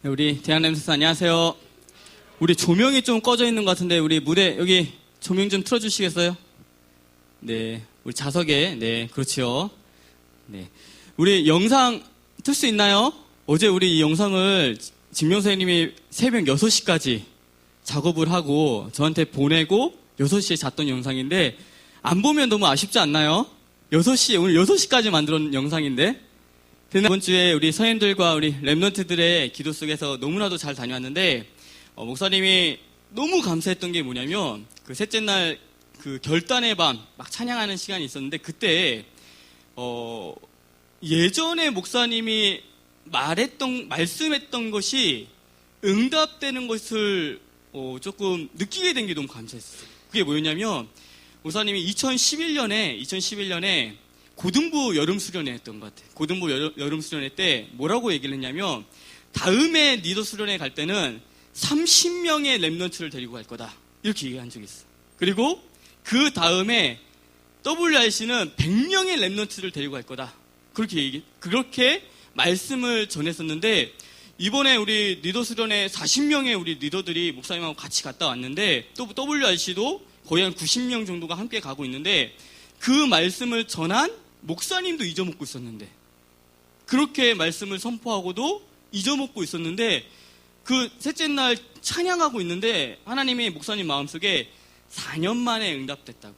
네, 우리 대한램스 안녕하세요. 우리 조명이 좀 꺼져 있는 것 같은데 우리 무대 여기 조명 좀 틀어주시겠어요? 네, 우리 자석에 네 그렇지요. 네, 우리 영상 틀 수 있나요? 어제 우리 이 영상을 진명 선생님이 새벽 6시까지 작업을 하고 저한테 보내고 6시에 잤던 영상인데 안 보면 너무 아쉽지 않나요? 6시 오늘 6시까지 만들었는 영상인데. 이번 주에 우리 서인들과 우리 랩런트들의 기도 속에서 너무나도 잘 다녀왔는데 목사님이 너무 감사했던 게 뭐냐면 그 셋째 날 그 결단의 밤 막 찬양하는 시간이 있었는데 그때 예전에 목사님이 말씀했던 것이 응답되는 것을 조금 느끼게 된 게 너무 감사했어요. 그게 뭐였냐면 목사님이 2011년에 고등부 여름수련회 했던 것 같아요. 고등부 여름수련회 때 뭐라고 얘기를 했냐면 다음에 리더 수련회 갈 때는 30명의 랩런트를 데리고 갈 거다. 이렇게 얘기한 적이 있어요. 그리고 그 다음에 WRC는 100명의 랩런트를 데리고 갈 거다. 그렇게 말씀을 전했었는데 이번에 우리 리더 수련회 40명의 우리 리더들이 목사님하고 같이 갔다 왔는데 또 WRC도 거의 한 90명 정도가 함께 가고 있는데 그 말씀을 전한 목사님도 잊어먹고 있었는데 그렇게 말씀을 선포하고도 잊어먹고 있었는데 그 셋째 날 찬양하고 있는데 하나님이 목사님 마음속에 4년 만에 응답됐다고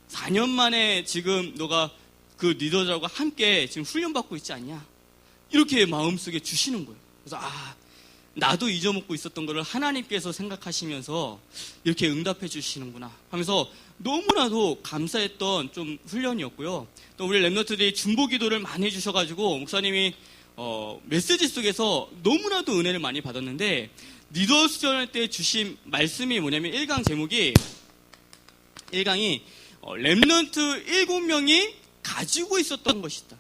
4년 만에 지금 너가 그 리더들하고 함께 지금 훈련받고 있지 않냐 이렇게 마음속에 주시는 거예요. 그래서 나도 잊어먹고 있었던 거를 하나님께서 생각하시면서 이렇게 응답해 주시는구나 하면서 너무나도 감사했던 좀 훈련이었고요. 또 우리 랩런트들이 중보 기도를 많이 해주셔가지고 목사님이 메시지 속에서 너무나도 은혜를 많이 받았는데 리더 수련회 때 주신 말씀이 뭐냐면 1강 제목이 1강이 랩런트 7명이 가지고 있었던 것이다.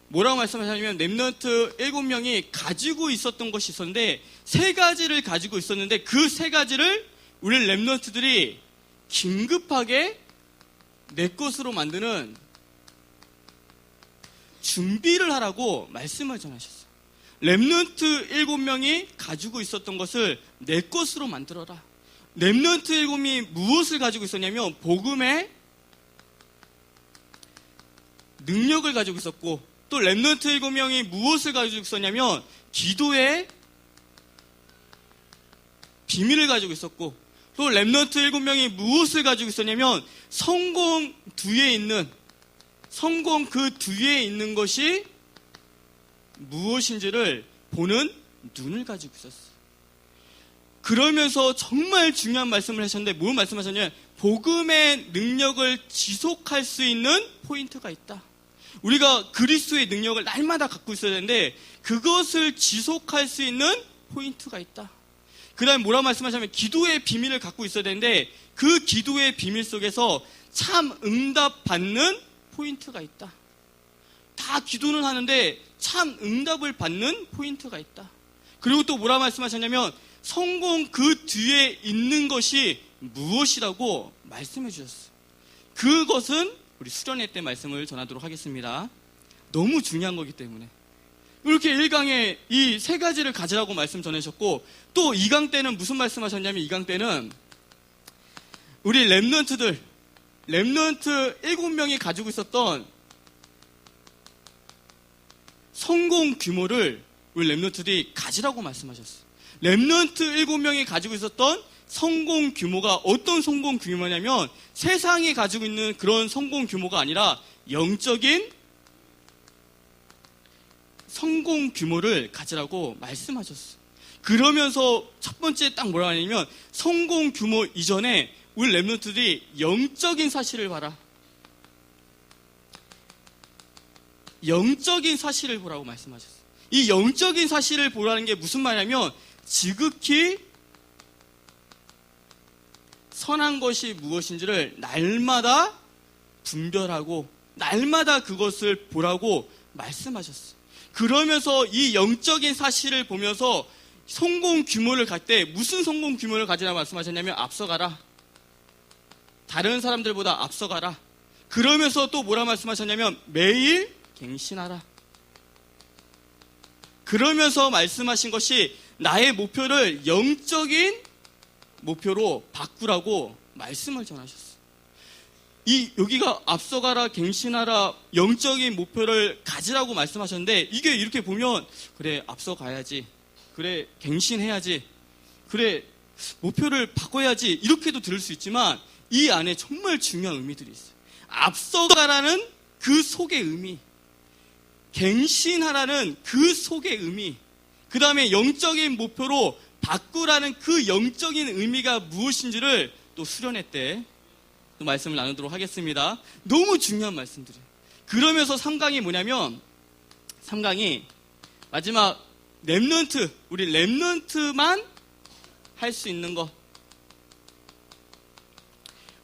뭐라고 말씀하셨냐면 랩런트 7명이 가지고 있었던 것이 있었는데 3가지를 가지고 있었는데 그 3가지를 우리 랩런트들이 긴급하게 내 것으로 만드는 준비를 하라고 말씀을 전하셨어요. 랩런트 7명이 가지고 있었던 것을 내 것으로 만들어라. 랩런트 7명이 무엇을 가지고 있었냐면 복음의 능력을 가지고 있었고 또 랩런트 7명이 무엇을 가지고 있었냐면 기도의 비밀을 가지고 있었고 또 랩런트 7명이 무엇을 가지고 있었냐면 성공 그 뒤에 있는 것이 무엇인지를 보는 눈을 가지고 있었어요. 그러면서 정말 중요한 말씀을 하셨는데 뭘 말씀하셨냐면 복음의 능력을 지속할 수 있는 포인트가 있다. 우리가 그리스도의 능력을 날마다 갖고 있어야 되는데 그것을 지속할 수 있는 포인트가 있다. 그 다음에 뭐라고 말씀하시냐면 기도의 비밀을 갖고 있어야 되는데 그 기도의 비밀 속에서 참 응답 받는 포인트가 있다. 다 기도는 하는데 참 응답을 받는 포인트가 있다. 그리고 또 뭐라고 말씀하셨냐면 성공 그 뒤에 있는 것이 무엇이라고 말씀해 주셨어요. 그것은 우리 수련회 때 말씀을 전하도록 하겠습니다. 너무 중요한 거기 때문에. 이렇게 1강에 이 3가지를 가지라고 말씀 전하셨고 또 2강 때는 무슨 말씀하셨냐면 2강 때는 우리 랩런트 7명이 가지고 있었던 성공 규모를 우리 랩런트들이 가지라고 말씀하셨어요. 랩런트 7명이 가지고 있었던 성공 규모가 어떤 성공 규모냐면 세상이 가지고 있는 그런 성공 규모가 아니라 영적인 성공 규모를 가지라고 말씀하셨어요. 그러면서 첫 번째 딱 뭐라고 하냐면 성공 규모 이전에 우리 랩런트들이 영적인 사실을 봐라. 영적인 사실을 보라고 말씀하셨어요. 이 영적인 사실을 보라는 게 무슨 말이냐면 지극히 선한 것이 무엇인지를 날마다 분별하고 날마다 그것을 보라고 말씀하셨어요. 그러면서 이 영적인 사실을 보면서 성공 규모를 갈 때 무슨 성공 규모를 가지라고 말씀하셨냐면 앞서가라. 다른 사람들보다 앞서가라. 그러면서 또 뭐라 말씀하셨냐면 매일 갱신하라. 그러면서 말씀하신 것이 나의 목표를 영적인 목표로 바꾸라고 말씀을 전하셨어요. 여기가 앞서가라, 갱신하라, 영적인 목표를 가지라고 말씀하셨는데, 이게 이렇게 보면, 그래, 앞서가야지. 그래, 갱신해야지. 그래, 목표를 바꿔야지. 이렇게도 들을 수 있지만, 이 안에 정말 중요한 의미들이 있어요. 앞서가라는 그 속의 의미, 갱신하라는 그 속의 의미, 그 다음에 영적인 목표로 바꾸라는 그 영적인 의미가 무엇인지를 또 수련회 때 또 말씀을 나누도록 하겠습니다. 너무 중요한 말씀들이에요. 그러면서 3강이 뭐냐면, 3강이 마지막 렘넌트, 우리 렘넌트만 할 수 있는 것,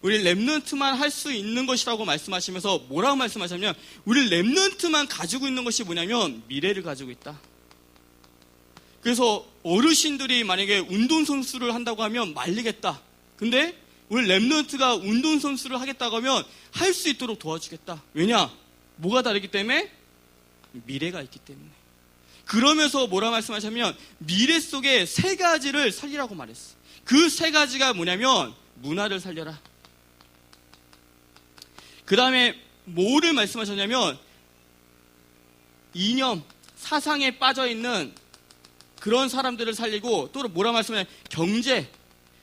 우리 렘넌트만 할 수 있는 것이라고 말씀하시면서 뭐라고 말씀하셨냐면, 우리 렘넌트만 가지고 있는 것이 뭐냐면 미래를 가지고 있다. 그래서 어르신들이 만약에 운동선수를 한다고 하면 말리겠다. 근데 우리 렘넌트가 운동선수를 하겠다고 하면 할 수 있도록 도와주겠다. 왜냐? 뭐가 다르기 때문에? 미래가 있기 때문에. 그러면서 뭐라 말씀하셨냐면 미래 속에 3가지를 살리라고 말했어. 그 3가지가 뭐냐면 문화를 살려라. 그 다음에 뭐를 말씀하셨냐면 이념, 사상에 빠져있는 그런 사람들을 살리고, 또 뭐라 말씀하냐면 경제,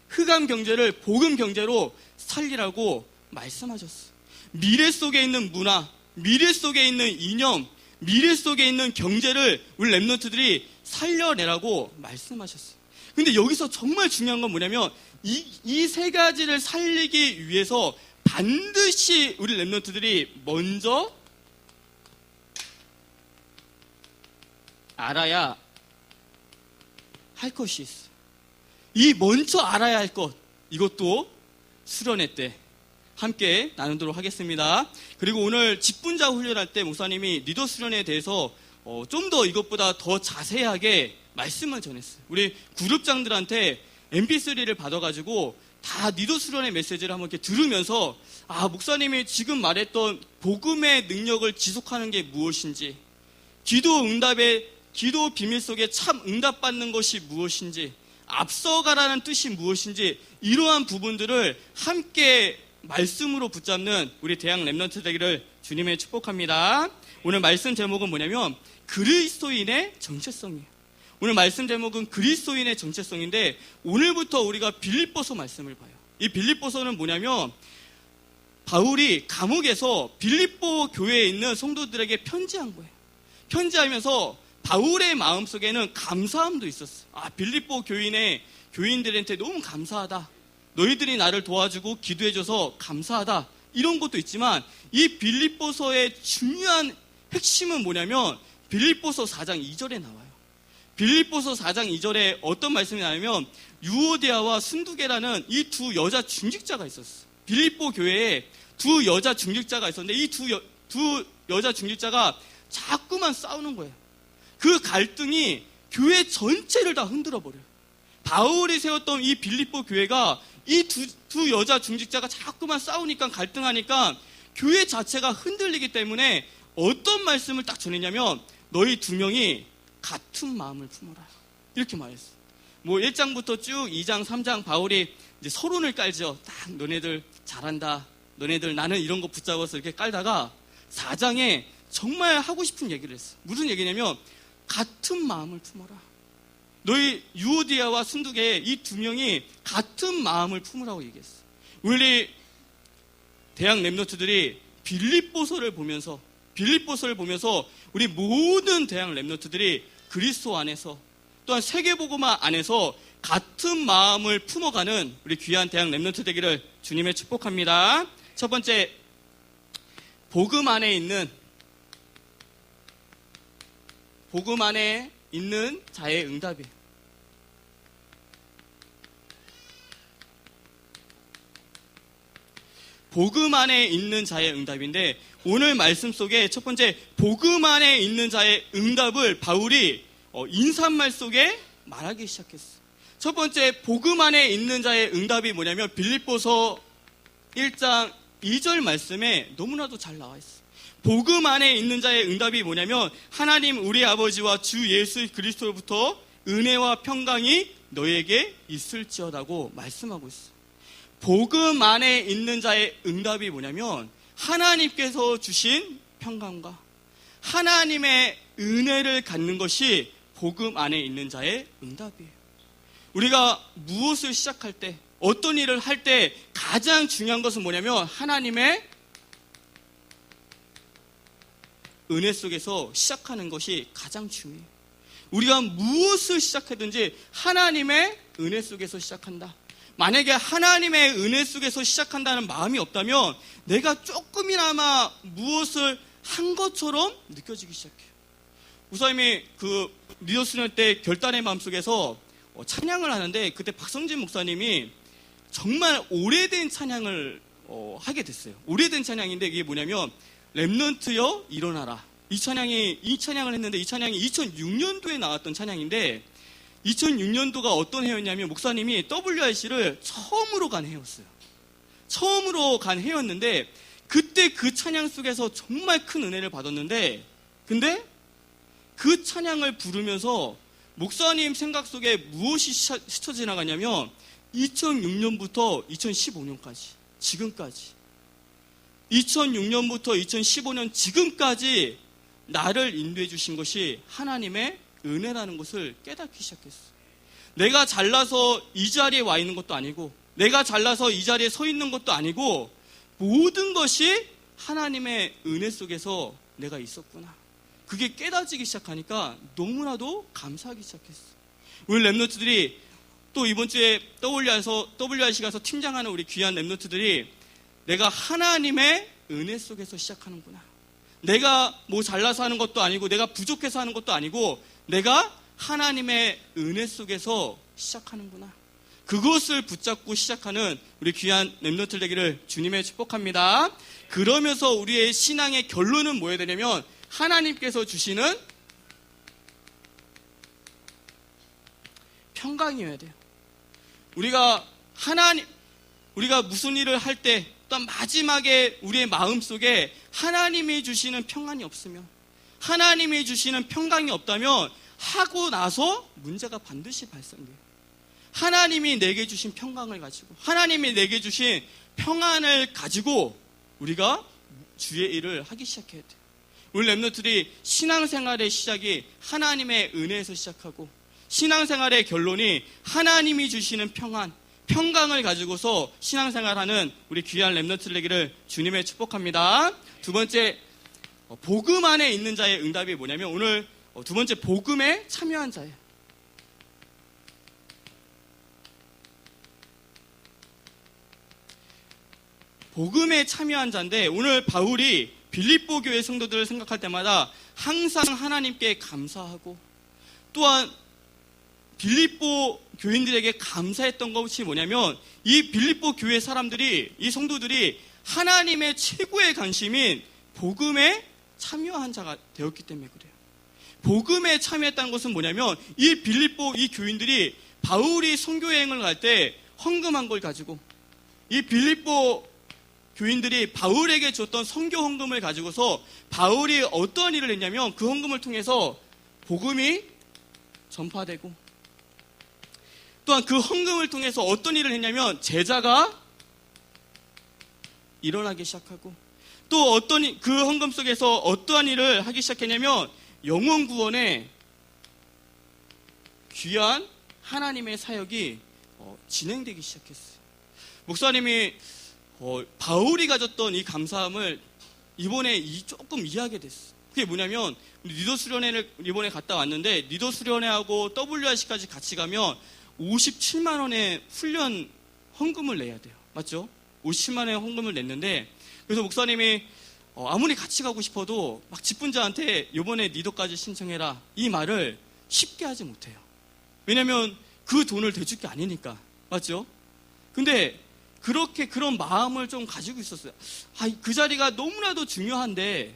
흑암 경제를 복음 경제로 살리라고 말씀하셨어. 미래 속에 있는 문화, 미래 속에 있는 이념, 미래 속에 있는 경제를 우리 렘넌트들이 살려내라고 말씀하셨어요. 근데 여기서 정말 중요한 건 뭐냐면 이 3가지를 살리기 위해서 반드시 우리 렘넌트들이 먼저 알아야 할 것이 있어. 이 먼저 알아야 할 것, 이것도 수련회 때 함께 나누도록 하겠습니다. 그리고 오늘 직분자 훈련할 때 목사님이 리더 수련회에 대해서 좀 더 이것보다 더 자세하게 말씀을 전했어요. 우리 그룹장들한테 mp3를 받아가지고 다 리더 수련회 메시지를 한번 이렇게 들으면서, 목사님이 지금 말했던 복음의 능력을 지속하는 게 무엇인지, 기도 비밀 속에 참 응답받는 것이 무엇인지, 앞서가라는 뜻이 무엇인지, 이러한 부분들을 함께 말씀으로 붙잡는 우리 대학 렘넌트 되기를 주님의 축복합니다. 오늘 말씀 제목은 뭐냐면 그리스도인의 정체성이에요. 오늘 말씀 제목은 그리스도인의 정체성인데, 오늘부터 우리가 빌립보서 말씀을 봐요. 이 빌립보서는 뭐냐면 바울이 감옥에서 빌립보 교회에 있는 성도들에게 편지한 거예요. 편지하면서 바울의 마음속에는 감사함도 있었어. 빌립보 교인들한테 너무 감사하다. 너희들이 나를 도와주고 기도해줘서 감사하다. 이런 것도 있지만 이 빌립보서의 중요한 핵심은 뭐냐면 빌립보서 4장 2절에 나와요. 빌립보서 4장 2절에 어떤 말씀이 나오냐면 유오디아와 순두계라는 이 2 여자 중직자가 있었어. 빌립보 교회에 2 여자 중직자가 있었는데 이 두 여자 중직자가 자꾸만 싸우는 거예요. 그 갈등이 교회 전체를 다 흔들어 버려요. 바울이 세웠던 이 빌립보 교회가 이 두 여자 중직자가 자꾸만 싸우니까, 갈등하니까 교회 자체가 흔들리기 때문에 어떤 말씀을 딱 전했냐면 너희 2명이 같은 마음을 품어라, 이렇게 말했어. 1장부터 쭉 2장, 3장 바울이 이제 서론을 깔죠. 딱 너네들 잘한다, 너네들 나는 이런 거 붙잡아서 이렇게 깔다가 4장에 정말 하고 싶은 얘기를 했어. 무슨 얘기냐면 같은 마음을 품어라. 너희 유오디아와 순두계 이 2명이 같은 마음을 품으라고 얘기했어. 우리 대학 렘넌트들이 빌립보서를 보면서 우리 모든 대학 렘넌트들이 그리스도 안에서 또한 세계복음화 안에서 같은 마음을 품어가는 우리 귀한 대학 렘넌트 되기를 주님의 축복합니다. 첫 번째, 복음 안에 있는 자의 응답이에요. 복음 안에 있는 자의 응답인데, 오늘 말씀 속에 첫 번째 복음 안에 있는 자의 응답을 바울이 인사말 속에 말하기 시작했어. 첫 번째 복음 안에 있는 자의 응답이 뭐냐면 빌립보서 1장 2절 말씀에 너무나도 잘 나와 있어요. 복음 안에 있는 자의 응답이 뭐냐면 하나님 우리 아버지와 주 예수 그리스도로부터 은혜와 평강이 너에게 있을지어다고 말씀하고 있어요. 복음 안에 있는 자의 응답이 뭐냐면 하나님께서 주신 평강과 하나님의 은혜를 갖는 것이 복음 안에 있는 자의 응답이에요. 우리가 무엇을 시작할 때, 어떤 일을 할 때 가장 중요한 것은 뭐냐면 하나님의 은혜 속에서 시작하는 것이 가장 중요해요. 우리가 무엇을 시작하든지 하나님의 은혜 속에서 시작한다. 만약에 하나님의 은혜 속에서 시작한다는 마음이 없다면 내가 조금이나마 무엇을 한 것처럼 느껴지기 시작해요. 우사님이 그 리더 수련 때 결단의 마음속에서 찬양을 하는데 그때 박성진 목사님이 정말 오래된 찬양을 하게 됐어요. 오래된 찬양인데 이게 뭐냐면 렘넌트여 일어나라. 이 찬양을 했는데 이 찬양이 2006년도에 나왔던 찬양인데 2006년도가 어떤 해였냐면 목사님이 WRC를 처음으로 간 해였어요. 처음으로 간 해였는데 그때 그 찬양 속에서 정말 큰 은혜를 받았는데 근데 그 찬양을 부르면서 목사님 생각 속에 무엇이 스쳐 지나가냐면 2006년부터 2015년까지 지금까지 2006년부터 2015년 지금까지 나를 인도해 주신 것이 하나님의 은혜라는 것을 깨닫기 시작했어요. 내가 잘나서 이 자리에 와 있는 것도 아니고 내가 잘나서 이 자리에 서 있는 것도 아니고 모든 것이 하나님의 은혜 속에서 내가 있었구나. 그게 깨닫지기 시작하니까 너무나도 감사하기 시작했어요. 우리 랩노트들이 또 이번 주에 WRC 가서 팀장하는 우리 귀한 랩노트들이 내가 하나님의 은혜 속에서 시작하는구나. 내가 뭐 잘나서 하는 것도 아니고 내가 부족해서 하는 것도 아니고 내가 하나님의 은혜 속에서 시작하는구나. 그것을 붙잡고 시작하는 우리 귀한 랩노트 되기를 주님의 축복합니다. 그러면서 우리의 신앙의 결론은 뭐여야 되냐면 하나님께서 주시는 평강이어야 돼요. 우리가 무슨 일을 할 때 또 마지막에 우리의 마음속에 하나님이 주시는 평안이 없으면 하나님이 주시는 평강이 없다면 하고 나서 문제가 반드시 발생돼요. 하나님이 내게 주신 평강을 가지고 하나님이 내게 주신 평안을 가지고 우리가 주의 일을 하기 시작해야 돼요. 우리 랩노트들이 신앙생활의 시작이 하나님의 은혜에서 시작하고 신앙생활의 결론이 하나님이 주시는 평강을 가지고서 신앙생활하는 우리 귀한 랩노트들 되기를 주님의 축복합니다. 두 번째, 복음 안에 있는 자의 응답이 뭐냐면 오늘 두 번째 복음에 참여한 자예요. 복음에 참여한 자인데 오늘 바울이 빌립보 교회 성도들을 생각할 때마다 항상 하나님께 감사하고 또한 빌립보 교인들에게 감사했던 것이 뭐냐면 이 빌립보 교회 사람들이 이 성도들이 하나님의 최고의 관심인 복음에 참여한 자가 되었기 때문에 그래요. 복음에 참여했다는 것은 뭐냐면 이 빌립보 이 교인들이 바울이 선교여행을 갈 때 헌금한 걸 가지고 이 빌립보 교인들이 바울에게 줬던 선교 헌금을 가지고서 바울이 어떤 일을 했냐면 그 헌금을 통해서 복음이 전파되고 또한 그 헌금을 통해서 어떤 일을 했냐면 제자가 일어나기 시작하고 또 그 헌금 속에서 어떠한 일을 하기 시작했냐면 영혼 구원에 귀한 하나님의 사역이 진행되기 시작했어요. 목사님이 바울이 가졌던 이 감사함을 이번에 조금 이해하게 됐어요. 그게 뭐냐면 리더 수련회를 이번에 갔다 왔는데 리더 수련회하고 WRC까지 같이 가면 57만 원의 훈련 헌금을 내야 돼요. 맞죠? 50만 원의 헌금을 냈는데 그래서 목사님이 아무리 같이 가고 싶어도 막 직분자한테 이번에 리더까지 신청해라 이 말을 쉽게 하지 못해요. 왜냐면 그 돈을 대줄 게 아니니까. 맞죠? 근데 그런 마음을 좀 가지고 있었어요. 그 자리가 너무나도 중요한데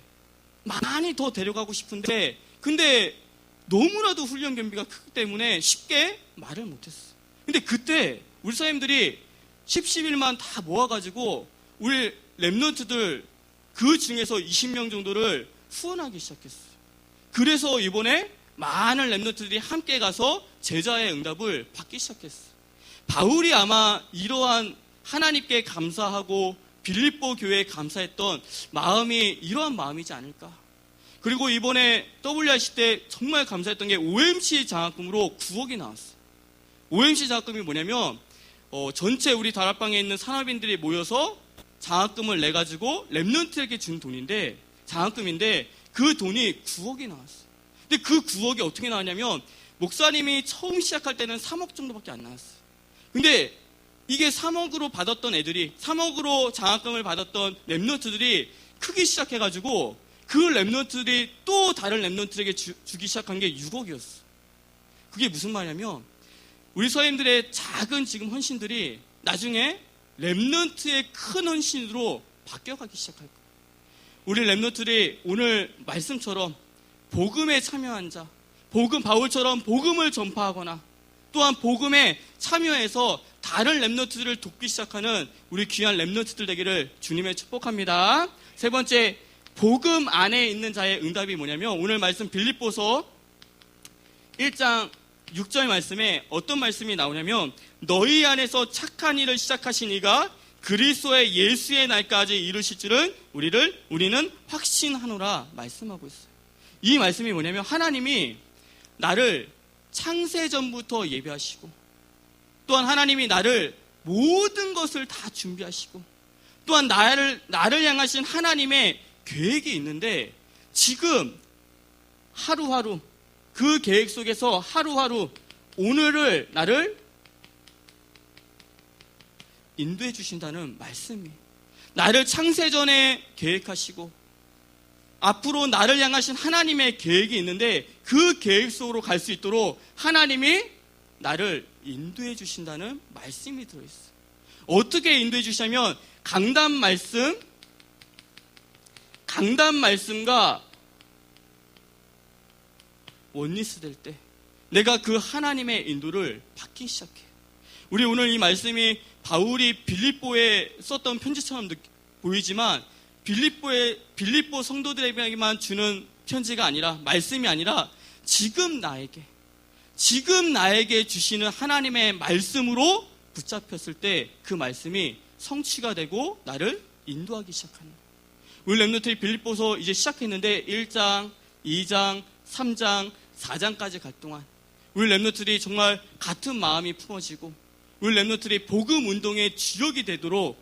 많이 더 데려가고 싶은데 근데 너무나도 훈련 경비가 크기 때문에 쉽게 말을 못했어요. 근데 그때 우리 사람들이 10, 11만 다 모아가지고 우리 렘넌트들 그 중에서 20명 정도를 후원하기 시작했어요. 그래서 이번에 많은 렘넌트들이 함께 가서 제자의 응답을 받기 시작했어요. 바울이 아마 이러한 하나님께 감사하고 빌립보 교회에 감사했던 마음이 이러한 마음이지 않을까. 그리고 이번에 WRC 때 정말 감사했던 게 OMC 장학금으로 9억이 나왔어요. OMC 장학금이 뭐냐면 전체 우리 다락방에 있는 산업인들이 모여서 장학금을 내가지고 렘넌트에게 준 돈인데, 장학금인데 그 돈이 9억이 나왔어요. 근데 그 9억이 어떻게 나왔냐면 목사님이 처음 시작할 때는 3억 정도밖에 안 나왔어요. 근데 이게 3억으로 받았던 애들이, 3억으로 장학금을 받았던 렘넌트들이 크기 시작해가지고 그 렘넌트들이 또 다른 렘넌트에게 주기 시작한 게 6억이었어요. 그게 무슨 말이냐면 우리 서임들의 작은 지금 헌신들이 나중에 렘넌트의 큰 헌신으로 바뀌어가기 시작할 거예요. 우리 렘넌트들이 오늘 말씀처럼 복음에 참여한 자, 바울처럼 복음을 전파하거나 또한 복음에 참여해서 다른 렘넌트들을 돕기 시작하는 우리 귀한 렘넌트들 되기를 주님의 축복합니다. 세 번째, 복음 안에 있는 자의 응답이 뭐냐면 오늘 말씀 빌립보서 1장 6절 말씀에 어떤 말씀이 나오냐면 너희 안에서 착한 일을 시작하신 이가 그리스도의 예수의 날까지 이루실 줄은 우리는 확신하노라 말씀하고 있어요. 이 말씀이 뭐냐면 하나님이 나를 창세전부터 예비하시고 또한 하나님이 나를 모든 것을 다 준비하시고 또한 나를 향하신 하나님의 계획이 있는데 지금 하루하루 그 계획 속에서 하루하루 오늘을 나를 인도해 주신다는 말씀이, 나를 창세전에 계획하시고 앞으로 나를 향하신 하나님의 계획이 있는데 그 계획 속으로 갈 수 있도록 하나님이 나를 인도해 주신다는 말씀이 들어있어요. 어떻게 인도해 주시냐면 강단 말씀과 원리스 될 때 내가 그 하나님의 인도를 받기 시작해요. 우리 오늘 이 말씀이 바울이 빌립보에 썼던 편지처럼 보이지만 빌립보 성도들에게만 주는 편지가 아니라, 말씀이 아니라 지금 나에게 주시는 하나님의 말씀으로 붙잡혔을 때 그 말씀이 성취가 되고 나를 인도하기 시작하는 거예요. 우리 렘넌트들이 빌립보서 이제 시작했는데 1장, 2장, 3장, 4장까지 갈 동안 우리 렘넌트들이 정말 같은 마음이 품어지고 우리 렘넌트들이 복음 운동의 주역이 되도록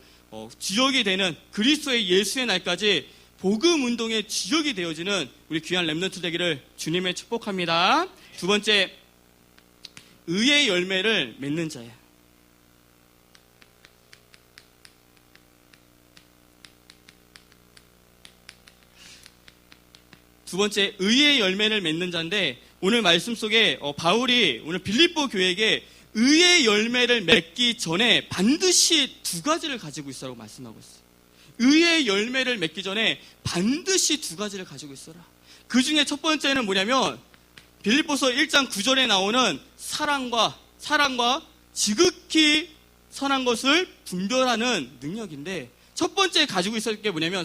주역이 되는 그리스도의 예수의 날까지 복음 운동의 주역이 되어지는 우리 귀한 렘넌트 되기를 주님의 축복합니다. 두 번째, 의의 열매를 맺는 자야. 두 번째, 의의 열매를 맺는 자인데 오늘 말씀 속에 바울이 오늘 빌립보 교회에게 의의 열매를 맺기 전에 반드시 두 가지를 가지고 있으라고 말씀하고 있어요. 의의 열매를 맺기 전에 반드시 두 가지를 가지고 있어라. 그 중에 첫 번째는 뭐냐면 빌립보서 1장 9절에 나오는 사랑과 지극히 선한 것을 분별하는 능력인데 첫 번째 가지고 있을 게 뭐냐면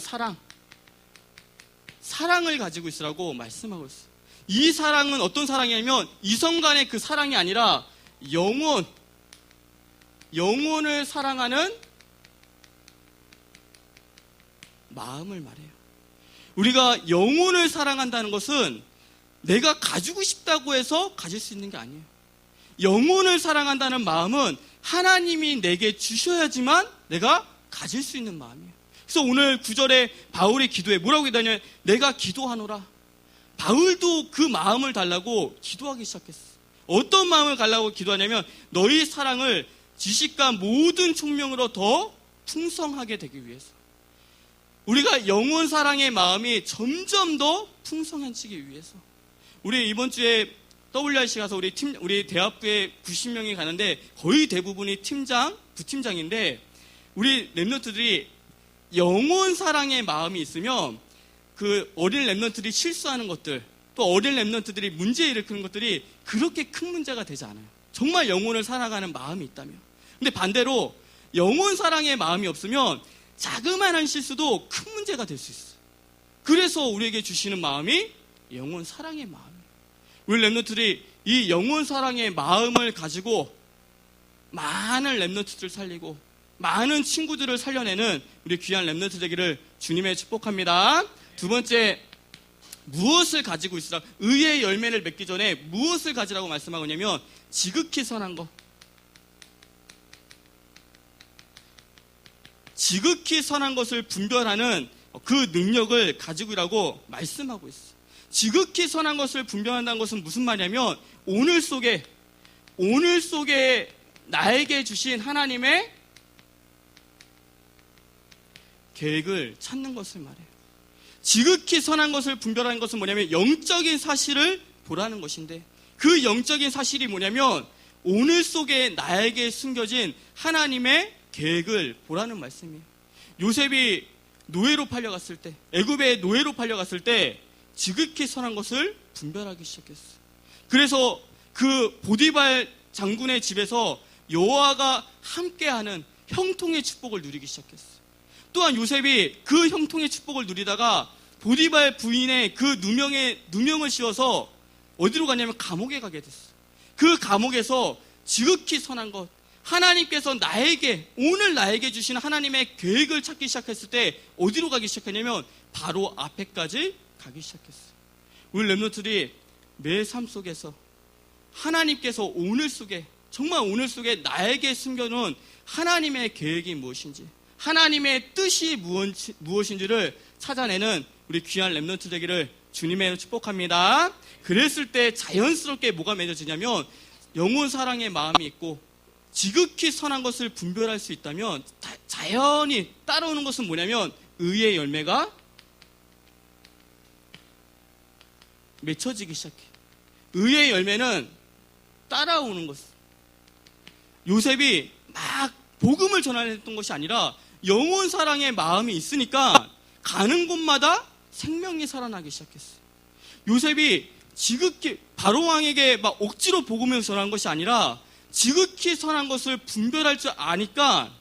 사랑을 가지고 있으라고 말씀하고 있어요. 이 사랑은 어떤 사랑이냐면 이성 간의 그 사랑이 아니라 영혼을 사랑하는 마음을 말해요. 우리가 영혼을 사랑한다는 것은 내가 가지고 싶다고 해서 가질 수 있는 게 아니에요. 영혼을 사랑한다는 마음은 하나님이 내게 주셔야지만 내가 가질 수 있는 마음이에요. 그래서 오늘 9절에 바울이 기도해 뭐라고 기도하냐면 내가 기도하노라. 바울도 그 마음을 달라고 기도하기 시작했어요. 어떤 마음을 달라고 기도하냐면 너희 사랑을 지식과 모든 총명으로 더 풍성하게 되기 위해서, 우리가 영혼 사랑의 마음이 점점 더 풍성해지기 위해서. 우리 이번 주에 WRC 가서 우리 대학부에 90명이 가는데 거의 대부분이 팀장, 부팀장인데 우리 렘넌트들이 영혼 사랑의 마음이 있으면 그 어린 렘넌트들이 실수하는 것들, 또 어린 렘넌트들이 문제 일으키는 것들이 그렇게 큰 문제가 되지 않아요. 정말 영혼을 사랑하는 마음이 있다면. 근데 반대로 영혼 사랑의 마음이 없으면 자그마한 실수도 큰 문제가 될 수 있어요. 그래서 우리에게 주시는 마음이 영혼 사랑의 마음이에요. 우리 렘넌트들이 이 영혼 사랑의 마음을 가지고 많은 렘넌트들을 살리고 많은 친구들을 살려내는 우리 귀한 렘넌트 되기를 주님의 축복합니다. 두 번째, 무엇을 가지고 있으라? 의의 열매를 맺기 전에 무엇을 가지라고 말씀하고 있냐면 지극히 선한 것. 지극히 선한 것을 분별하는 그 능력을 가지고 있라고 말씀하고 있어요. 지극히 선한 것을 분별한다는 것은 무슨 말이냐면 오늘 속에 나에게 주신 하나님의 계획을 찾는 것을 말해요. 지극히 선한 것을 분별하는 것은 뭐냐면 영적인 사실을 보라는 것인데, 그 영적인 사실이 뭐냐면 오늘 속에 나에게 숨겨진 하나님의 계획을 보라는 말씀이에요. 요셉이 노예로 팔려갔을 때, 애굽의 노예로 팔려갔을 때 지극히 선한 것을 분별하기 시작했어요. 그래서 그 보디발 장군의 집에서 여호와가 함께하는 형통의 축복을 누리기 시작했어요. 또한 요셉이 그 형통의 축복을 누리다가 보디발 부인의 그 누명을 씌워서 어디로 가냐면 감옥에 가게 됐어요. 그 감옥에서 지극히 선한 것, 하나님께서 오늘 나에게 주신 하나님의 계획을 찾기 시작했을 때 어디로 가기 시작했냐면 바로 앞에까지 가기 시작했어요. 우리 렘넌트들이 매 삶 속에서 하나님께서 정말 오늘 속에 나에게 숨겨놓은 하나님의 계획이 무엇인지, 하나님의 뜻이 무엇인지를 찾아내는 우리 귀한 렘넌트 되기를 주님의 축복합니다. 그랬을 때 자연스럽게 뭐가 맺어지냐면 영혼 사랑의 마음이 있고 지극히 선한 것을 분별할 수 있다면 자연히 따라오는 것은 뭐냐면 의의 열매가 맺혀지기 시작해요. 의의 열매는 따라오는 것. 요셉이 막 복음을 전하였던 것이 아니라 영혼 사랑의 마음이 있으니까 가는 곳마다 생명이 살아나기 시작했어요. 요셉이 지극히 바로왕에게 막 억지로 복음을 전한 것이 아니라 지극히 선한 것을 분별할 줄 아니까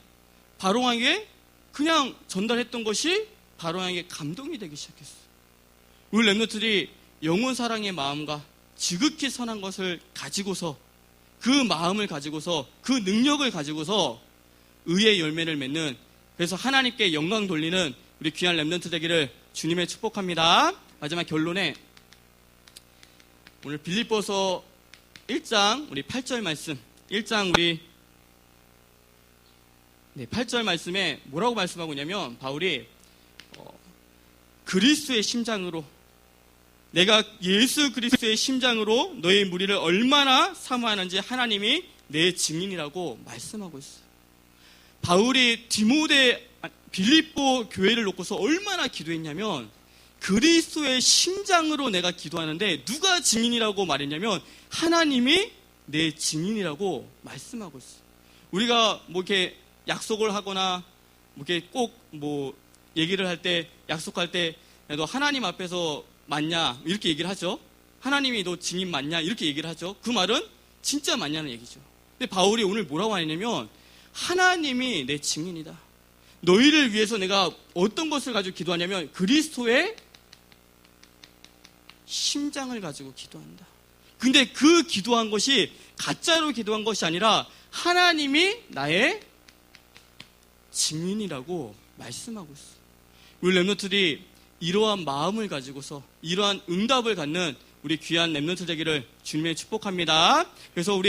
바로왕에게 그냥 전달했던 것이 바로왕에게 감동이 되기 시작했어요. 우리 렘넌트들이 영혼 사랑의 마음과 지극히 선한 것을 가지고서, 그 마음을 가지고서, 그 능력을 가지고서 의의 열매를 맺는, 그래서 하나님께 영광 돌리는 우리 귀한 렘넌트 되기를 주님의 축복합니다. 마지막 결론에 오늘 빌립보서 1장 우리 8절 말씀, 1장 우리 8절 말씀에 뭐라고 말씀하고 있냐면 바울이 그리스도의 심장으로, 내가 예수 그리스도의 심장으로 너의 무리를 얼마나 사모하는지 하나님이 내 증인이라고 말씀하고 있어요. 바울이 빌립보 교회를 놓고서 얼마나 기도했냐면 그리스도의 심장으로 내가 기도하는데 누가 증인이라고 말했냐면 하나님이 내 증인이라고 말씀하고 있어요. 우리가 뭐 이렇게 약속을 하거나 뭐 이렇게 꼭 뭐 얘기를 할 때, 약속할 때 너 하나님 앞에서 맞냐 이렇게 얘기를 하죠. 하나님이 너 증인 맞냐 이렇게 얘기를 하죠. 그 말은 진짜 맞냐는 얘기죠. 근데 바울이 오늘 뭐라고 하냐면 하나님이 내 증인이다. 너희를 위해서 내가 어떤 것을 가지고 기도하냐면 그리스도의 심장을 가지고 기도한다. 근데 그 기도한 것이 가짜로 기도한 것이 아니라 하나님이 나의 증인이라고 말씀하고 있어요. 우리 렘넌트들이 이러한 마음을 가지고서 이러한 응답을 갖는 우리 귀한 렘넌트 되기를 주님의 축복합니다. 그래서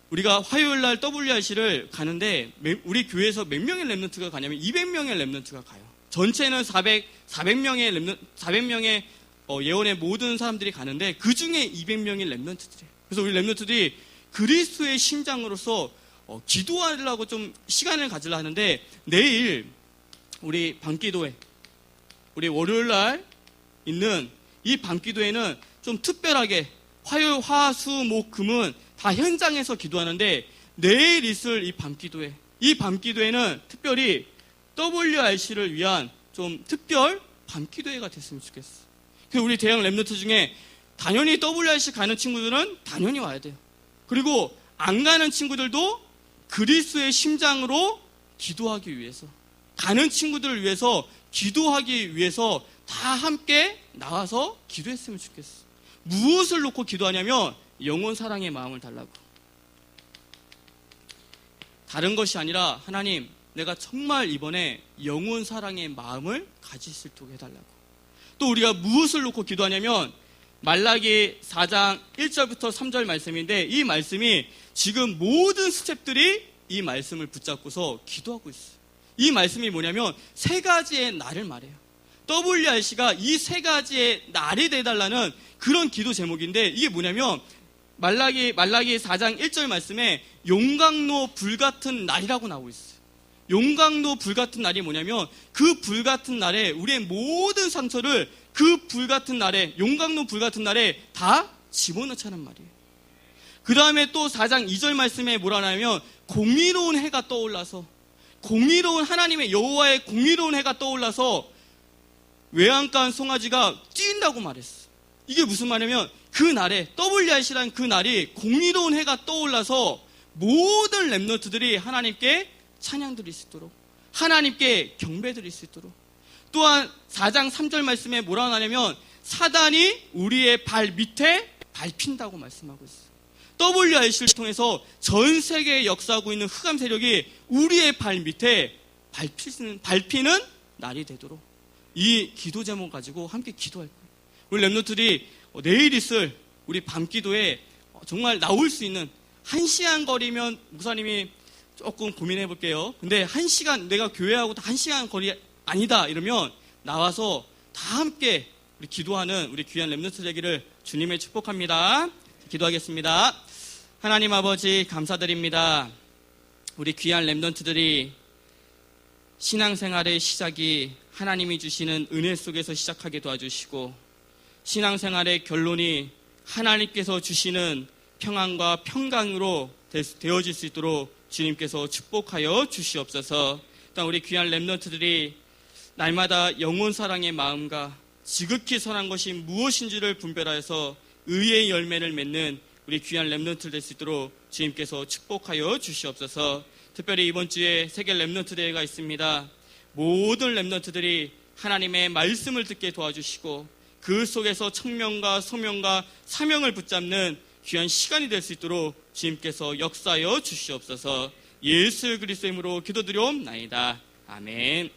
우리가 화요일 날 WRC를 가는데 우리 교회에서 몇 명의 렘넌트가 가냐면 200명의 렘넌트가 가요. 전체는 400명의 예언의 모든 사람들이 가는데 그 중에 200명의 렘넌트들이에요. 그래서 우리 렘넌트들이 그리스도의 심장으로서 기도하려고 좀 시간을 가지려 하는데 내일 우리 밤기도회, 우리 월요일 날 있는 이 밤기도회는 좀 특별하게 화요일, 화, 수, 목, 금은 다 현장에서 기도하는데 내일 있을 이 밤기도회, 이 밤기도회는 특별히 WRC를 위한 좀 특별 밤기도회가 됐으면 좋겠어. 그래서 우리 대학 렘넌트 중에 당연히 WRC 가는 친구들은 당연히 와야 돼요. 그리고 안 가는 친구들도 그리스도의 심장으로 기도하기 위해서 가는 친구들을 위해서 기도하기 위해서 다 함께 나와서 기도했으면 좋겠어. 무엇을 놓고 기도하냐면 영혼 사랑의 마음을 달라고. 다른 것이 아니라 하나님, 내가 정말 이번에 영혼 사랑의 마음을 가질 수 있도록 해달라고. 또 우리가 무엇을 놓고 기도하냐면 말라기 4장 1절부터 3절 말씀인데, 이 말씀이 지금 모든 스텝들이 이 말씀을 붙잡고서 기도하고 있어요. 이 말씀이 뭐냐면 세 가지의 날을 말해요. WRC가 이 세 가지의 날이 되달라는 그런 기도 제목인데, 이게 뭐냐면 말라기 4장 1절 말씀에 용광로 불같은 날이라고 나오고 있어요. 용광로 불같은 날이 뭐냐면 그 불같은 날에 우리의 모든 상처를 그 불같은 날에, 용광로 불같은 날에 다 집어넣자는 말이에요. 그 다음에 또 4장 2절 말씀에 뭐라 하냐면 공의로운 해가 떠올라서, 공의로운 하나님의 여호와의 공의로운 해가 떠올라서 외양간 송아지가 뛴다고 말했어. 이게 무슨 말이냐면 그 날에, WRC라는 그 날이 공의로운 해가 떠올라서 모든 렘넌트들이 하나님께 찬양 드릴 수 있도록, 하나님께 경배 드릴 수 있도록. 또한 4장 3절 말씀에 뭐라 하냐면 사단이 우리의 발 밑에 밟힌다고 말씀하고 있어요. WRC를 통해서 전 세계에 역사하고 있는 흑암 세력이 우리의 발 밑에 밟히는 날이 되도록 이 기도 제목 가지고 함께 기도할 거예요. 우리 렘넌트들이 내일 있을 우리 밤기도에 정말 나올 수 있는 1시간 거리면 목사님이 조금 고민해 볼게요. 근데 1시간, 내가 교회하고 1시간 거리 아니다 이러면 나와서 다 함께 우리 기도하는 우리 귀한 렘넌트 되기를 주님의 축복합니다. 기도하겠습니다. 하나님 아버지 감사드립니다. 우리 귀한 렘넌트들이 신앙생활의 시작이 하나님이 주시는 은혜 속에서 시작하게 도와주시고, 신앙생활의 결론이 하나님께서 주시는 평안과 평강으로 되어질 수 있도록 주님께서 축복하여 주시옵소서. 또한 우리 귀한 렘넌트들이 날마다 영혼 사랑의 마음과 지극히 선한 것이 무엇인지를 분별하여서 의의 열매를 맺는 우리 귀한 렘넌트들 될 수 있도록 주님께서 축복하여 주시옵소서. 특별히 이번 주에 세계 렘넌트 대회가 있습니다. 모든 렘넌트들이 하나님의 말씀을 듣게 도와주시고 그 속에서 청명과 소명과 사명을 붙잡는 귀한 시간이 될 수 있도록 주님께서 역사하여 주시옵소서. 예수 그리스도의 이름으로 기도드리옵나이다. 아멘.